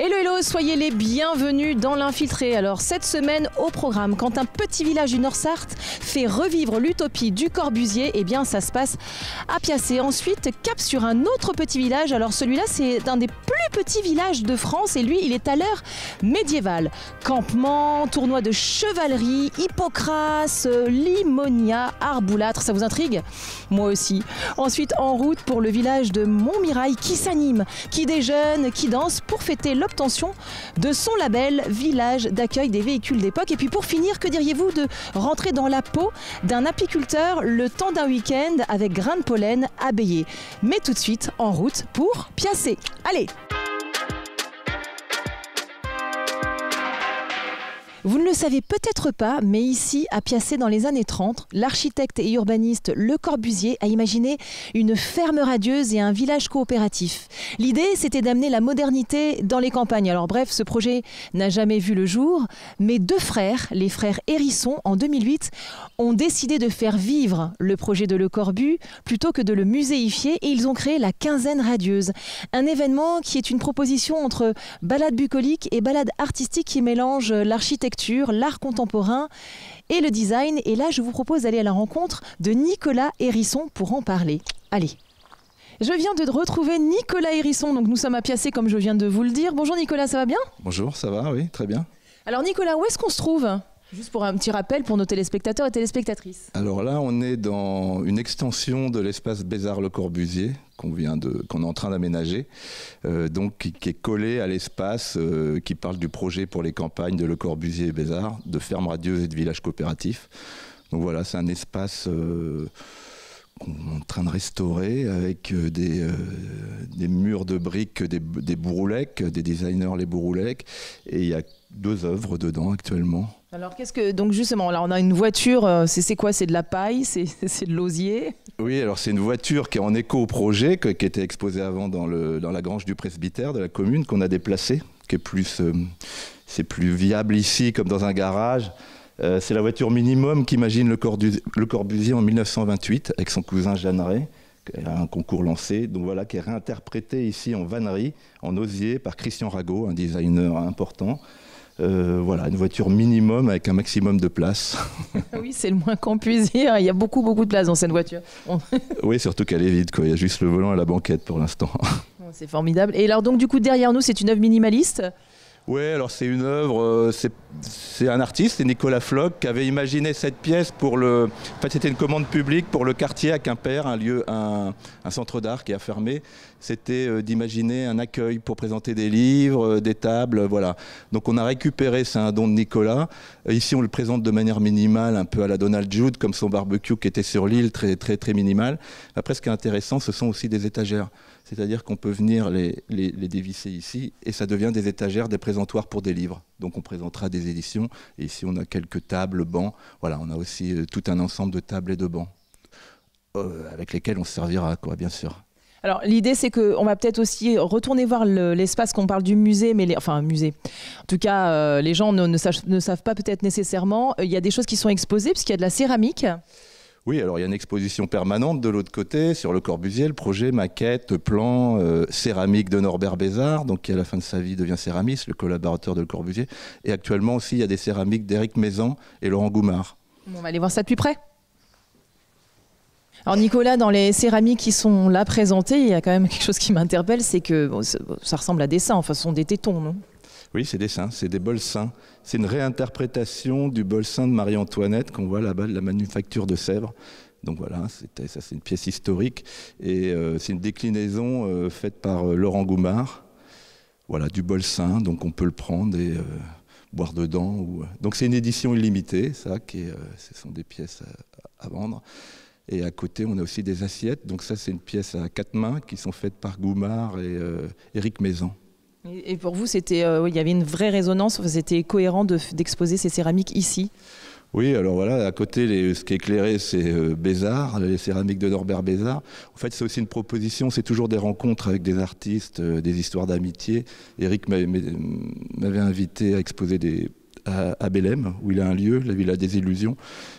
Hello, hello, soyez les bienvenus dans l'Infiltré. Alors cette semaine au programme, quand un petit village du Nord-Sarthe fait revivre l'utopie du Corbusier, eh bien ça se passe à Piacé. Ensuite, cap sur un autre petit village. Alors celui-là, c'est un des plus petits villages de France et lui, il est à l'heure médiévale. Campement, tournoi de chevalerie, Hippocrate, Limonia, Arboulâtre, ça vous intrigue? Moi aussi. Ensuite, en route pour le village de Montmirail qui s'anime, qui déjeune, qui danse pour fêter l'obtention de son label Village d'accueil des véhicules d'époque. Et puis pour finir, que diriez-vous de rentrer dans la peau d'un apiculteur le temps d'un week-end avec grains de pollen abbayés? Mais tout de suite, en route pour Piacé. Allez! Vous ne le savez peut-être pas, mais ici, à Piacé, dans les années 30, l'architecte et urbaniste Le Corbusier a imaginé une ferme radieuse et un village coopératif. L'idée, c'était d'amener la modernité dans les campagnes. Alors bref, ce projet n'a jamais vu le jour, mais deux frères, les frères Hérisson, en 2008, ont décidé de faire vivre le projet de Le Corbu plutôt que de le muséifier et ils ont créé la Quinzaine radieuse. Un événement qui est une proposition entre balade bucolique et balade artistique qui mélange l'architecture, l'art contemporain et le design. Et là, je vous propose d'aller à la rencontre de Nicolas Hérisson pour en parler. Allez. Je viens de retrouver Nicolas Hérisson, donc nous sommes à Piacé comme je viens de vous le dire. Bonjour Nicolas, ça va bien? Bonjour, ça va, oui, très bien. Alors Nicolas, où est-ce qu'on se trouve? Juste pour un petit rappel pour nos téléspectateurs et téléspectatrices. Alors là, on est dans une extension de l'espace Bézard Le Corbusier qu'on est en train d'aménager, donc qui est collé à l'espace qui parle du projet pour les campagnes de Le Corbusier et Bézard, de fermes radieuses et de villages coopératifs. Donc voilà, c'est un espace qu'on est en train de restaurer avec des murs de briques, des Bouroulec, des designers les Bouroulec, et il y a 2 œuvres dedans actuellement. Alors donc justement, là on a une voiture, c'est quoi? C'est de la paille, c'est de l'osier? Oui, alors c'est une voiture qui est en écho au projet, qui était exposée avant dans la grange du presbytère de la commune, qu'on a déplacée, qui est c'est plus viable ici comme dans un garage. C'est la voiture minimum qu'imagine Le Corbusier en 1928 avec son cousin Jeanneret, qui a un concours lancé, donc voilà, qui est réinterprété ici en vannerie, en osier par Christian Rago, un designer important. Voilà, une voiture minimum avec un maximum de place. Oui, c'est le moins qu'on puisse dire. Il y a beaucoup de place dans cette voiture. Oui, surtout qu'elle est vide, quoi. Il y a juste le volant et la banquette pour l'instant. C'est formidable. Et alors donc du coup derrière nous, c'est une œuvre minimaliste? Oui, alors c'est une œuvre, c'est un artiste, c'est Nicolas Floch, qui avait imaginé cette pièce pour En fait, c'était une commande publique pour le quartier à Quimper, un centre d'art qui a fermé. C'était d'imaginer un accueil pour présenter des livres, des tables, voilà. Donc on a récupéré, c'est un don de Nicolas. Ici, on le présente de manière minimale, un peu à la Donald Judd, comme son barbecue qui était sur l'île, très, très, très minimal. Après, ce qui est intéressant, ce sont aussi des étagères. C'est-à-dire qu'on peut venir les dévisser ici et ça devient des étagères, des présentoirs pour des livres. Donc on présentera des éditions et ici on a quelques tables, bancs. Voilà, on a aussi tout un ensemble de tables et de bancs avec lesquels on se servira, quoi, bien sûr. Alors l'idée c'est qu'on va peut-être aussi retourner voir l'espace qu'on parle du musée, enfin musée. En tout cas, les gens ne savent pas peut-être nécessairement. Il y a des choses qui sont exposées puisqu'il y a de la céramique. Oui, alors il y a une exposition permanente de l'autre côté, sur Le Corbusier, le projet, maquette, plan, céramique de Norbert Bézard, donc qui à la fin de sa vie devient céramiste, le collaborateur de Le Corbusier. Et actuellement aussi, il y a des céramiques d'Éric Maison et Laurent Goumard. On va aller voir ça de plus près. Alors Nicolas, dans les céramiques qui sont là présentées, il y a quand même quelque chose qui m'interpelle, c'est que ça ressemble à des seins, enfin ce sont des tétons, non? Oui, c'est des seins, c'est des bols seins. C'est une réinterprétation du bol sein de Marie-Antoinette qu'on voit là-bas de la manufacture de Sèvres. Donc voilà, ça c'est une pièce historique et c'est une déclinaison faite par Laurent Goumard. Voilà, du bol sein, donc on peut le prendre et boire dedans. Donc c'est une édition illimitée, ça, ce sont des pièces à vendre. Et à côté, on a aussi des assiettes. Donc ça, c'est une pièce à 4 mains qui sont faites par Goumard et Éric Maison. Et pour vous, il y avait une vraie résonance, c'était cohérent d'exposer ces céramiques ici? Oui, alors voilà, à côté, ce qui est éclairé, c'est Bézard, les céramiques de Norbert Bézard. En fait, c'est aussi une proposition, c'est toujours des rencontres avec des artistes, des histoires d'amitié. Éric m'avait invité à exposer à Bélem, où il a un lieu, la Villa des Illusions.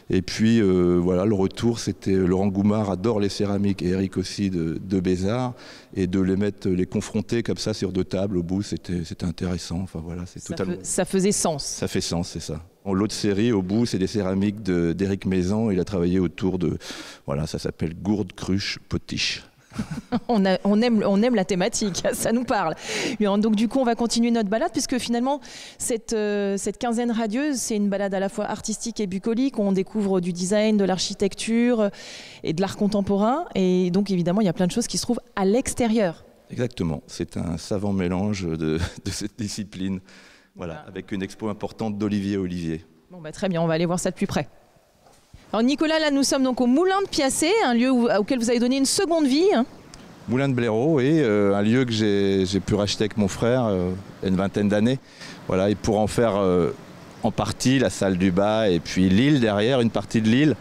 Et puis voilà, le retour, c'était Laurent Goumard adore les céramiques et Eric aussi de Bézard, et de les confronter comme ça sur deux tables au bout, c'était intéressant. Enfin voilà, c'est totalement. Ça faisait sens. Ça fait sens, c'est ça. L'autre série, au bout, c'est des céramiques d'Éric Maison. Il a travaillé autour de, voilà, ça s'appelle gourde, cruche, potiche. On aime la thématique, ça nous parle. Donc du coup, on va continuer notre balade, puisque finalement, cette quinzaine radieuse, c'est une balade à la fois artistique et bucolique. On découvre du design, de l'architecture et de l'art contemporain. Et donc, évidemment, il y a plein de choses qui se trouvent à l'extérieur. Exactement, c'est un savant mélange de cette discipline. Voilà, avec une expo importante d'Olivier Olivier. Bon, très bien, on va aller voir ça de plus près. Alors Nicolas, là nous sommes donc au Moulin de Piacé, un lieu auquel vous avez donné une seconde vie. Moulin de Blaireau, oui, un lieu que j'ai pu racheter avec mon frère il y a une vingtaine d'années. Voilà, et pour en faire en partie la salle du bas et puis l'île derrière, une partie de l'île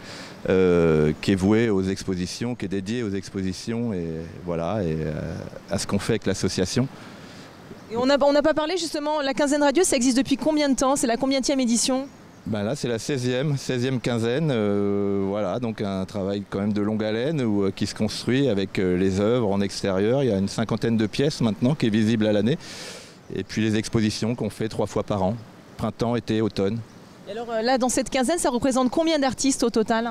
qui est vouée aux expositions, qui est dédiée aux expositions et voilà, et à ce qu'on fait avec l'association. Et on n'a pas parlé justement, la quinzaine radieuse, ça existe depuis combien de temps? C'est la combienième édition? Là, c'est la 16e quinzaine. Voilà, donc un travail quand même de longue haleine qui se construit avec les œuvres en extérieur. Il y a une cinquantaine de pièces maintenant qui est visible à l'année. Et puis les expositions qu'on fait 3 fois par an, printemps, été, automne. Et alors là, dans cette quinzaine, ça représente combien d'artistes au total?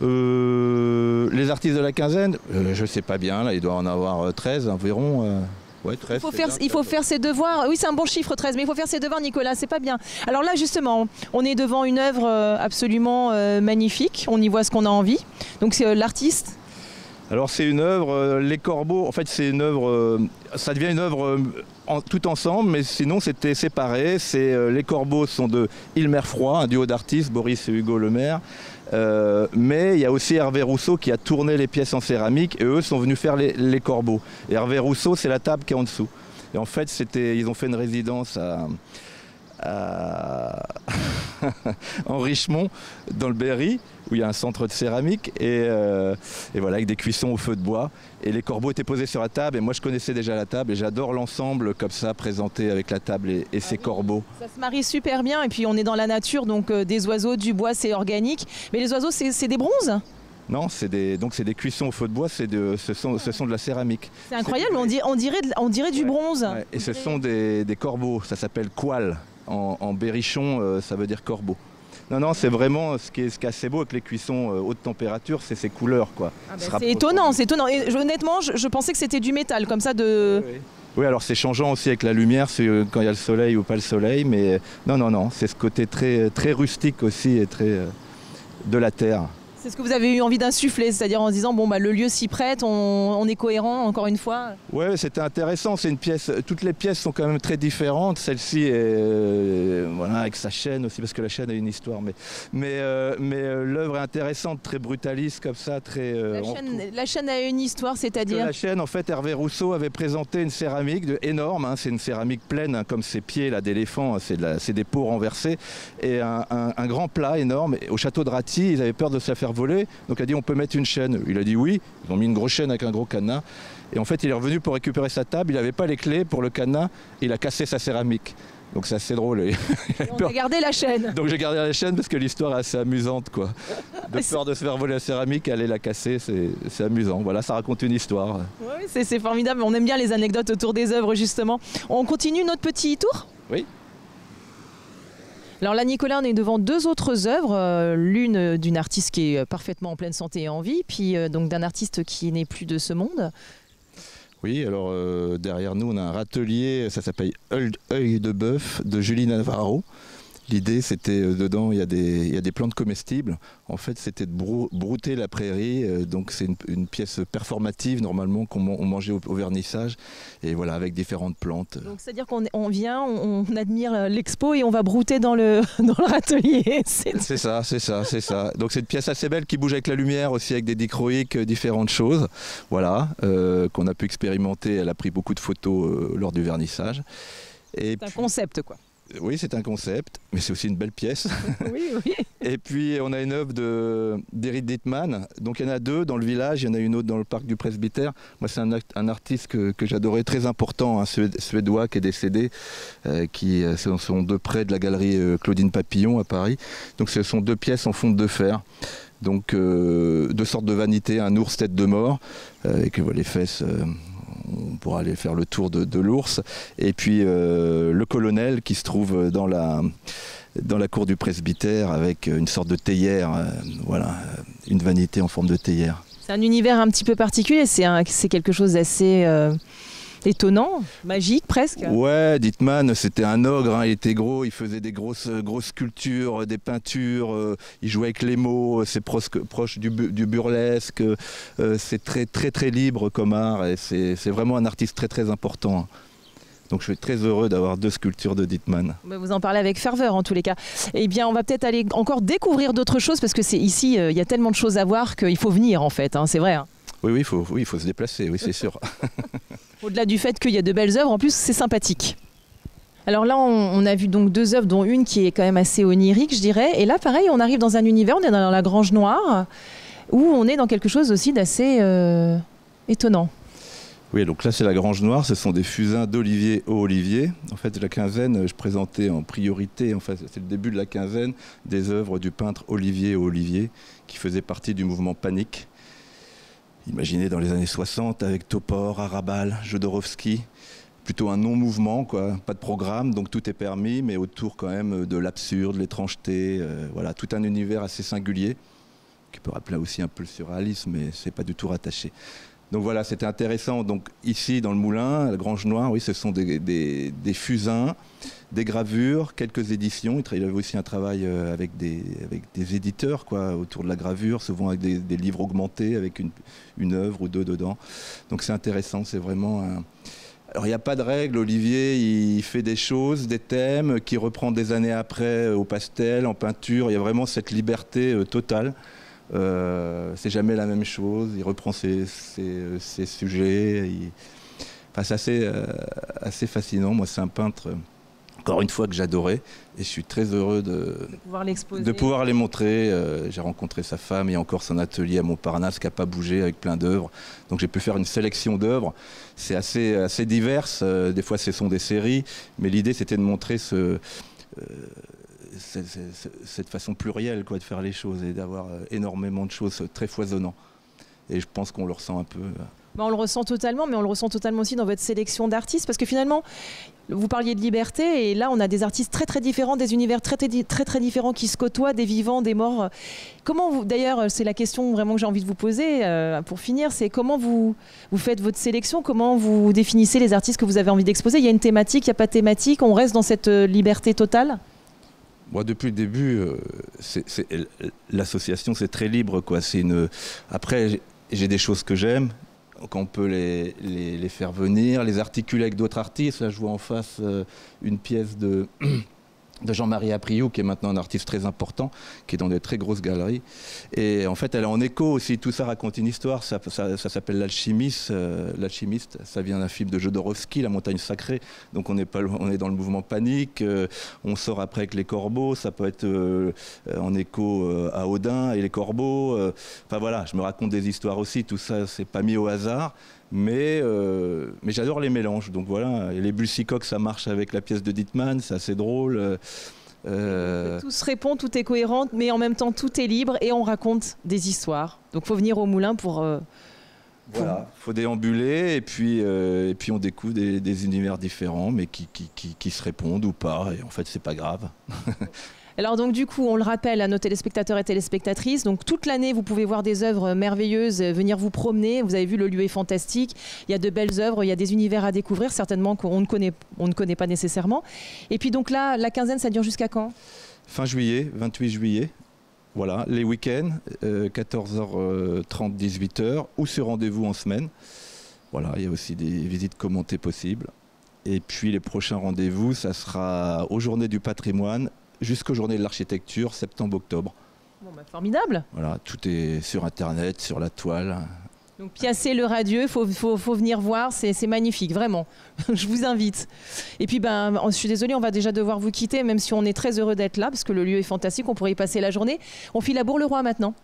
Les artistes de la quinzaine, je ne sais pas bien, là, il doit en avoir 13 environ. Ouais, 13, il faut faire ses devoirs. Oui, c'est un bon chiffre 13, mais il faut faire ses devoirs, Nicolas, c'est pas bien. Alors là, justement, on est devant une œuvre absolument magnifique. On y voit ce qu'on a envie. Donc c'est l'artiste. Alors c'est une œuvre, Les Corbeaux, en fait c'est une œuvre, ça devient une œuvre tout ensemble, mais sinon c'était séparé. Les Corbeaux sont de Ilmer Froid, un duo d'artistes, Boris et Hugo Lemaire. Mais il y a aussi Hervé Rousseau qui a tourné les pièces en céramique et eux sont venus faire les corbeaux. Et Hervé Rousseau, c'est la table qui est en dessous. Et en fait, ils ont fait une résidence en Richemont, dans le Berry, où il y a un centre de céramique et voilà, avec des cuissons au feu de bois. Et les corbeaux étaient posés sur la table et moi je connaissais déjà la table et j'adore l'ensemble comme ça présenté avec la table et ses corbeaux. Ça se marie super bien et puis on est dans la nature, donc des oiseaux, du bois, c'est organique. Mais les oiseaux, c'est des bronzes? Non, c'est des cuissons au feu de bois, ce sont de la céramique. C'est incroyable, on dirait du bronze. Ouais, et ce sont des corbeaux, ça s'appelle coual. En berrichon, ça veut dire corbeau. Non, c'est vraiment ce qui est assez beau avec les cuissons haute température, c'est ces couleurs, quoi. C'est étonnant, c'est étonnant. Et honnêtement, je pensais que c'était du métal, comme ça de... Oui, alors c'est changeant aussi avec la lumière, c'est quand il y a le soleil ou pas le soleil, mais non, c'est ce côté très, très rustique aussi et très de la terre. C'est ce que vous avez eu envie d'insuffler, c'est-à-dire en se disant le lieu s'y prête, on est cohérent encore une fois. Ouais, c'était intéressant, c'est une pièce, toutes les pièces sont quand même très différentes, celle-ci est voilà, avec sa chaîne aussi parce que la chaîne a une histoire, mais l'œuvre est intéressante, très brutaliste comme ça, très. La chaîne a une histoire, c'est-à-dire. La chaîne, en fait, Hervé Rousseau avait présenté une céramique énorme, c'est une céramique pleine comme ses pieds là d'éléphant, c'est des peaux renversées et un grand plat énorme. Et au château de Raty, ils avaient peur de se la faire voler, donc il a dit on peut mettre une chaîne. Il a dit oui, ils ont mis une grosse chaîne avec un gros cadenas. Et en fait il est revenu pour récupérer sa table, il n'avait pas les clés pour le cadenas, il a cassé sa céramique. Donc c'est assez drôle. On a gardé la chaîne. Donc j'ai gardé la chaîne parce que l'histoire est assez amusante, quoi. De peur de se faire voler la céramique, aller la casser, c'est amusant. Voilà, ça raconte une histoire. Oui, c'est formidable, on aime bien les anecdotes autour des œuvres justement. On continue notre petit tour ? Oui. Alors là, Nicolas, on est devant 2 autres œuvres, l'une d'une artiste qui est parfaitement en pleine santé et en vie, puis donc d'un artiste qui n'est plus de ce monde. Oui, alors derrière nous, on a un râtelier, ça s'appelle Œil de bœuf de Julie Navarro. L'idée, c'était dedans, il y a des plantes comestibles. En fait, c'était de brouter la prairie. Donc, c'est une pièce performative, normalement, qu'on mangeait au vernissage. Et voilà, avec différentes plantes. Donc, c'est-à-dire qu'on vient, on admire l'expo et on va brouter dans le râtelier. C'est ça. Donc, c'est une pièce assez belle qui bouge avec la lumière, aussi avec des dichroïques, différentes choses. Voilà, qu'on a pu expérimenter. Elle a pris beaucoup de photos lors du vernissage. C'est un concept, quoi. Oui, c'est un concept, mais c'est aussi une belle pièce. Oui, oui. Et puis on a une œuvre d'Eric Dittmann. Donc il y en a deux dans le village, il y en a une autre dans le parc du Presbytère. Moi c'est un artiste que j'adorais, très important, un suédois qui est décédé, qui sont deux près de la galerie Claudine Papillon à Paris. Donc ce sont deux pièces en fonte de fer. Donc deux sortes de vanités, un ours tête de mort, et que les fesses... on pourra aller faire le tour de l'ours. Et puis le colonel qui se trouve dans la cour du presbytère avec une sorte de théière, voilà, une vanité en forme de théière. C'est un univers un petit peu particulier, c'est quelque chose d'assez étonnant, magique presque. Ouais, Dittmann, c'était un ogre, hein, il était gros, il faisait des grosses sculptures, des peintures, il jouait avec les mots, c'est proche du burlesque, c'est très libre comme art, et c'est vraiment un artiste très important. Hein. Donc je suis très heureux d'avoir deux sculptures de Dittmann. Vous en parlez avec ferveur en tous les cas. Eh bien on va peut-être aller encore découvrir d'autres choses, parce que c'est ici, il y a tellement de choses à voir qu'il faut venir en fait, hein, c'est vrai. Hein. Oui, il faut se déplacer, oui, c'est sûr. Au-delà du fait qu'il y a de belles œuvres, en plus c'est sympathique. Alors là, on a vu donc deux œuvres, dont une qui est quand même assez onirique, je dirais. Et là, pareil, on arrive dans un univers, on est dans la Grange Noire, où on est dans quelque chose aussi d'assez étonnant. Oui, donc là c'est la Grange Noire, ce sont des fusains d'olivier au olivier. En fait, la quinzaine, je présentais en priorité, enfin, c'est le début de la quinzaine, des œuvres du peintre Olivier au Olivier, qui faisait partie du mouvement Panique. Imaginez dans les années 60 avec Topor, Arabal, Jodorowsky, plutôt un non-mouvement, quoi, pas de programme, donc tout est permis, mais autour quand même de l'absurde, l'étrangeté, voilà, tout un univers assez singulier, qui peut rappeler aussi un peu le surréalisme, mais c'est pas du tout rattaché. Donc voilà, c'était intéressant. Donc ici, dans le moulin, à la Grange Noire, oui, ce sont des fusains, des gravures, quelques éditions. Il y avait aussi un travail avec des éditeurs, quoi, autour de la gravure, souvent avec des livres augmentés, avec une œuvre ou deux dedans. Donc c'est intéressant, c'est vraiment un... Alors il n'y a pas de règle, Olivier, il fait des choses, des thèmes, qu'il reprend des années après au pastel, en peinture. Il y a vraiment cette liberté totale. C'est jamais la même chose, il reprend ses sujets, enfin, c'est assez fascinant. Moi c'est un peintre, encore une fois, que j'adorais, et je suis très heureux de pouvoir les montrer. J'ai rencontré sa femme, il y a encore son atelier à Montparnasse qui n'a pas bougé, avec plein d'œuvres, donc j'ai pu faire une sélection d'œuvres. C'est assez diverse, des fois ce sont des séries, mais l'idée c'était de montrer cette façon plurielle, quoi, de faire les choses et d'avoir énormément de choses très foisonnant. Et je pense qu'on le ressent un peu. On le ressent totalement, mais on le ressent totalement aussi dans votre sélection d'artistes, parce que finalement, vous parliez de liberté, et là on a des artistes très différents, des univers très différents qui se côtoient, des vivants, des morts. Comment vous, d'ailleurs, c'est la question vraiment que j'ai envie de vous poser pour finir, c'est comment vous faites votre sélection, comment vous définissez les artistes que vous avez envie d'exposer? Il y a une thématique, il n'y a pas de thématique, on reste dans cette liberté totale? Moi, depuis le début, l'association, c'est très libre, quoi. Après, j'ai des choses que j'aime, qu'on peut les faire venir, les articuler avec d'autres artistes. Là, je vois en face une pièce de Jean-Marie Apriou, qui est maintenant un artiste très important, qui est dans des très grosses galeries. Et en fait, elle est en écho aussi. Tout ça raconte une histoire. Ça s'appelle L'Alchimiste. L'Alchimiste, ça vient d'un film de Jodorowsky, La Montagne Sacrée. Donc on est dans le mouvement Panique. On sort après avec Les Corbeaux. Ça peut être en écho à Odin et Les Corbeaux. Enfin voilà, je me raconte des histoires aussi. Tout ça, c'est pas mis au hasard. Mais j'adore les mélanges, donc voilà. Et les Bulls-Sicox, ça marche avec la pièce de Dittmann, c'est assez drôle. Tout se répond, tout est cohérent, mais en même temps tout est libre et on raconte des histoires. Donc il faut venir au moulin pour... Voilà, il faut déambuler et puis on découvre des univers différents, mais qui se répondent ou pas, et en fait c'est pas grave. Alors donc du coup, on le rappelle à nos téléspectateurs et téléspectatrices, donc toute l'année vous pouvez voir des œuvres merveilleuses, venir vous promener, vous avez vu, le lieu est fantastique, il y a de belles œuvres, il y a des univers à découvrir, certainement qu'on ne connaît pas nécessairement. Et puis donc là, la quinzaine, ça dure jusqu'à quand? Fin juillet, 28 juillet, voilà, les week-ends, 14h30, 18h, ou sur rendez-vous en semaine. Voilà, il y a aussi des visites commentées possibles. Et puis les prochains rendez-vous, ça sera aux Journées du patrimoine, jusqu'aux Journées de l'architecture, septembre-octobre. Bon, bah, formidable. Voilà, tout est sur Internet, sur la toile. Donc Piassé le Radieux, il faut venir voir, c'est magnifique, vraiment. Je vous invite. Et puis, je suis désolée, on va déjà devoir vous quitter, même si on est très heureux d'être là, parce que le lieu est fantastique, on pourrait y passer la journée. On file à Bourg-le-Roi maintenant.